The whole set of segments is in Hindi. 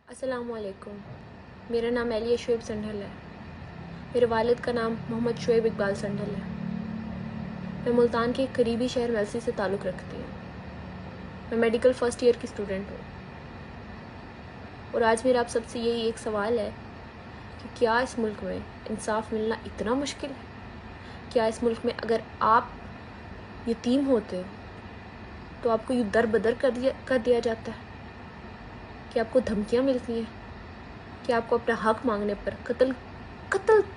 अस्सलामुअलैकुम। मेरा नाम एलिया शुएब संढल है। मेरे वालिद का नाम मोहम्मद शुएब इकबाल संढल है। मैं मुल्तान के एक करीबी शहर मेलसी से ताल्लुक़ रखती हूँ। मैं मेडिकल फ़र्स्ट ईयर की स्टूडेंट हूँ और आज मेरा आप सबसे यही एक सवाल है कि क्या इस मुल्क में इंसाफ मिलना इतना मुश्किल है? क्या इस मुल्क में अगर आप यतीम होते हो तो आपको यूँ दर बदर कर दिया जाता है? कि आपको धमकियाँ मिलती हैं कि आपको अपना हक मांगने पर कत्ल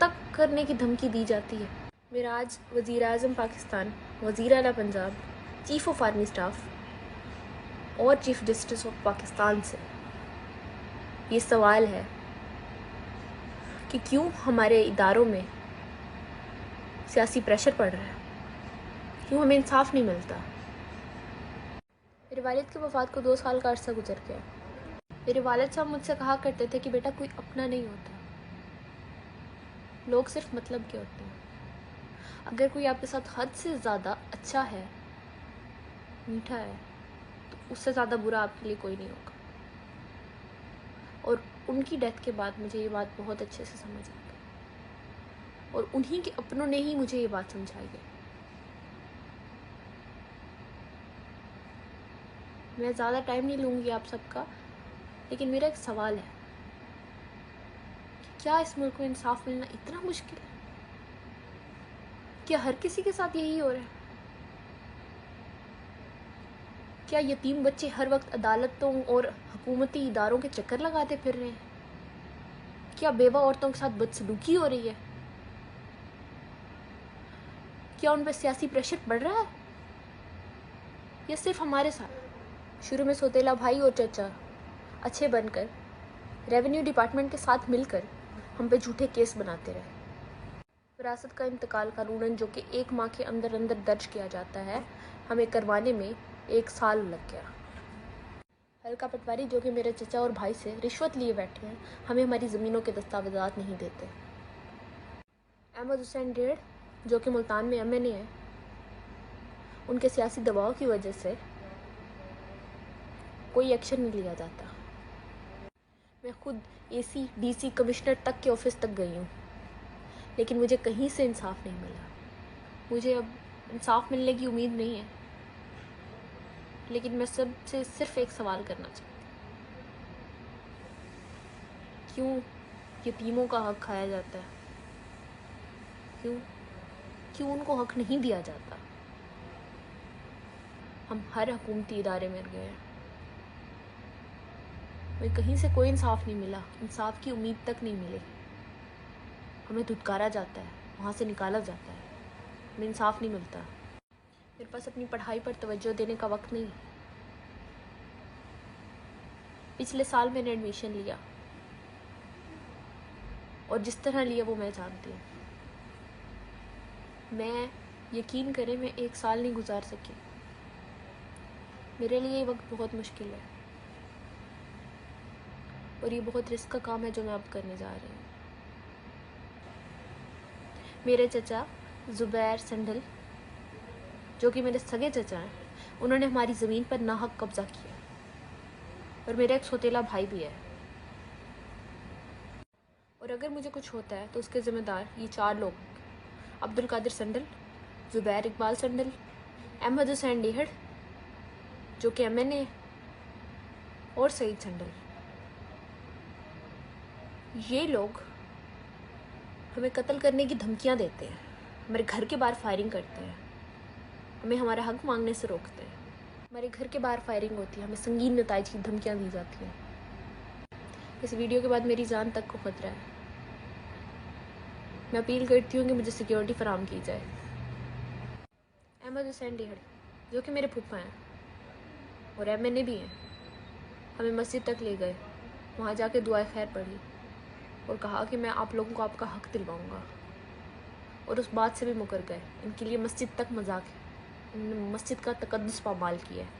तक करने की धमकी दी जाती है? मेरा आज वज़ीर-ए-आज़म पाकिस्तान, वज़ीर आला Punjab, chief of army staff और चीफ़ जस्टिस ऑफ पाकिस्तान से ये सवाल है कि क्यों हमारे इदारों में सियासी प्रेशर पड़ रहा है, क्यों हमें इंसाफ नहीं मिलता। मेरे वालिद की वफ़ात को 2 साल का अरसा गुजर गया। मेरे वालिद साहब मुझसे कहा करते थे कि बेटा कोई अपना नहीं होता, लोग सिर्फ मतलब के होते हैं। अगर कोई आपके साथ हद से ज़्यादा अच्छा है, मीठा है, तो उससे ज़्यादा बुरा आपके लिए कोई नहीं होगा। और उनकी डेथ के बाद मुझे ये बात बहुत अच्छे से समझ आ गई और उन्हीं के अपनों ने ही मुझे ये बात समझाई है। मैं ज़्यादा टाइम नहीं लूँगी आप सबका, लेकिन मेरा एक सवाल है कि क्या इस मुल्क में इंसाफ मिलना इतना मुश्किल है? क्या हर किसी के साथ यही हो रहा है? क्या यतीम बच्चे हर वक्त अदालतों और हुकूमती इदारों के चक्कर लगाते फिर रहे हैं? क्या बेवा औरतों के साथ बदसलूकी हो रही है? क्या उन पर सियासी प्रेशर बढ़ रहा है या सिर्फ हमारे साथ? शुरू में सौतेला भाई और चचा अच्छे बनकर रेवेन्यू डिपार्टमेंट के साथ मिलकर हम पे झूठे केस बनाते रहे। विरासत का इंतकाल कानूनन जो कि 1 माह के अंदर अंदर दर्ज किया जाता है, हमें करवाने में 1 साल लग गया। हल्का पटवारी जो कि मेरे चचा और भाई से रिश्वत लिए बैठे हैं, हमें हमारी ज़मीनों के दस्तावेज़ात नहीं देते। अहमद हुसैन डेढ़ जो कि मुल्तान में MNA है, उनके सियासी दबाव की वजह से कोई एक्शन नहीं लिया जाता। मैं खुद AC DC कमिश्नर तक के ऑफिस तक गई हूँ, लेकिन मुझे कहीं से इंसाफ नहीं मिला। मुझे अब इंसाफ मिलने की उम्मीद नहीं है, लेकिन मैं सबसे सिर्फ एक सवाल करना चाहती हूँ, क्यों यतीमों का हक खाया जाता है? क्यों उनको हक नहीं दिया जाता? हम हर हुकूमती इदारे में गए, हमें कहीं से कोई इंसाफ नहीं मिला, इंसाफ की उम्मीद तक नहीं मिली। हमें धुतकारा जाता है, वहाँ से निकाला जाता है, हमें इंसाफ नहीं मिलता। मेरे पास अपनी पढ़ाई पर तवज्जो देने का वक्त नहीं। पिछले साल मैंने एडमिशन लिया और जिस तरह लिया वो मैं जानती हूँ। मैं यकीन करें मैं 1 साल नहीं गुजार सकी। मेरे लिए ये वक्त बहुत मुश्किल है और ये बहुत रिस्क का काम है जो मैं अब करने जा रही हूँ। मेरे चचा ज़ुबैर संढल जो कि मेरे सगे चचा हैं, उन्होंने हमारी ज़मीन पर नाहक कब्ज़ा किया और मेरा एक सौतेला भाई भी है। और अगर मुझे कुछ होता है तो उसके ज़िम्मेदार ये 4 लोग: अब्दुल कादिर संढल, ज़ुबैर इकबाल संढल, अहमद हुसैन डेहड़ जो कि MNA और सईद संढल। ये लोग हमें कत्ल करने की धमकियाँ देते हैं, हमारे घर के बाहर फायरिंग करते हैं, हमें हमारा हक मांगने से रोकते हैं। हमारे घर के बाहर फायरिंग होती है, हमें संगीन नताइज की धमकियाँ दी जाती हैं। इस वीडियो के बाद मेरी जान तक को खतरा है। मैं अपील करती हूँ कि मुझे सिक्योरिटी फराहम की जाए। अहमद हुसैन डेहड़ जो कि मेरे फूफा हैं और MNA भी हैं, हमें मस्जिद तक ले गए, वहाँ जाके दुआए खैर पढ़ी और कहा कि मैं आप लोगों को आपका हक दिलवाऊँगा, और उस बात से भी मुकर गए। इनके लिए मस्जिद तक मजाक है, इन्होंने मस्जिद का तकद्दुस पामाल किया है।